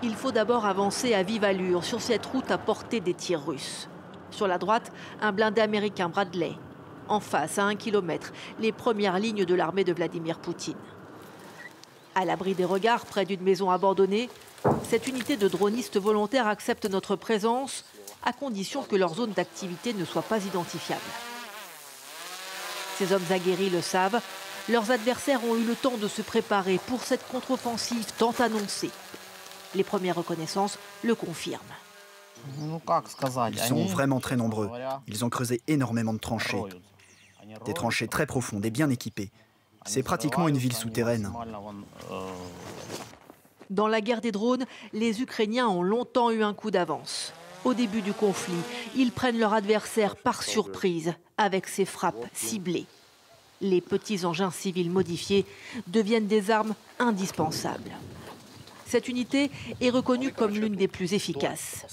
Il faut d'abord avancer à vive allure sur cette route à portée des tirs russes. Sur la droite, un blindé américain Bradley. En face, à 1 kilomètre, les premières lignes de l'armée de Vladimir Poutine. À l'abri des regards, près d'une maison abandonnée, cette unité de dronistes volontaires accepte notre présence à condition que leur zone d'activité ne soit pas identifiable. Ces hommes aguerris le savent, leurs adversaires ont eu le temps de se préparer pour cette contre-offensive tant annoncée. Les premières reconnaissances le confirment. Ils sont vraiment très nombreux. Ils ont creusé énormément de tranchées. Des tranchées très profondes et bien équipées. C'est pratiquement une ville souterraine. Dans la guerre des drones, les Ukrainiens ont longtemps eu un coup d'avance. Au début du conflit, ils prennent leur adversaire par surprise avec ces frappes ciblées. Les petits engins civils modifiés deviennent des armes indispensables. Cette unité est reconnue comme l'une des plus efficaces.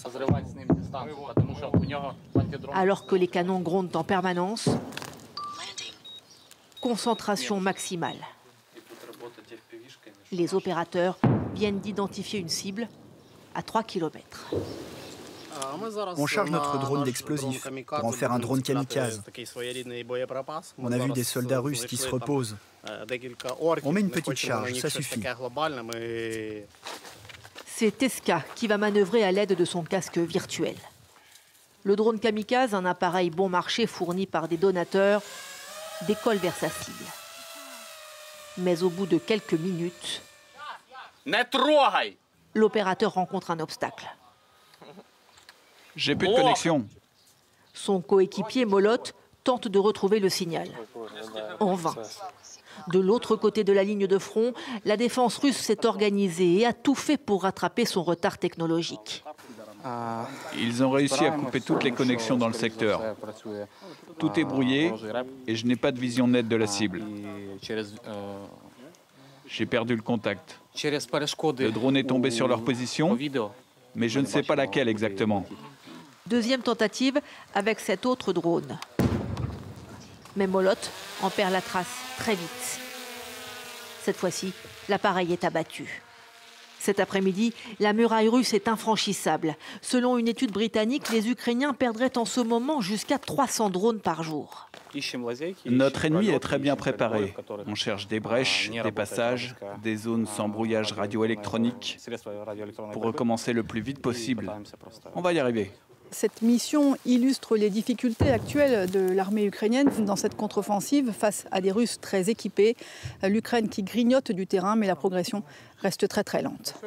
Alors que les canons grondent en permanence, concentration maximale. Les opérateurs viennent d'identifier une cible à 3 km. On charge notre drone d'explosifs pour en faire un drone kamikaze. On a vu des soldats russes qui se reposent. On met une petite charge, ça suffit. C'est Teska qui va manœuvrer à l'aide de son casque virtuel. Le drone kamikaze, un appareil bon marché fourni par des donateurs, décolle vers sa cible. Mais au bout de quelques minutes, l'opérateur rencontre un obstacle. J'ai plus de connexion. Son coéquipier Molot tente de retrouver le signal. En vain. De l'autre côté de la ligne de front, la défense russe s'est organisée et a tout fait pour rattraper son retard technologique. Ils ont réussi à couper toutes les connexions dans le secteur. Tout est brouillé et je n'ai pas de vision nette de la cible. J'ai perdu le contact. Le drone est tombé sur leur position, mais je ne sais pas laquelle exactement. Deuxième tentative avec cet autre drone. Mais Molot en perd la trace très vite. Cette fois-ci, l'appareil est abattu. Cet après-midi, la muraille russe est infranchissable. Selon une étude britannique, les Ukrainiens perdraient en ce moment jusqu'à 300 drones par jour. Notre ennemi est très bien préparé. On cherche des brèches, des passages, des zones sans brouillage radioélectronique pour recommencer le plus vite possible. On va y arriver. Cette mission illustre les difficultés actuelles de l'armée ukrainienne dans cette contre-offensive face à des Russes très équipés. L'Ukraine qui grignote du terrain, mais la progression reste très lente.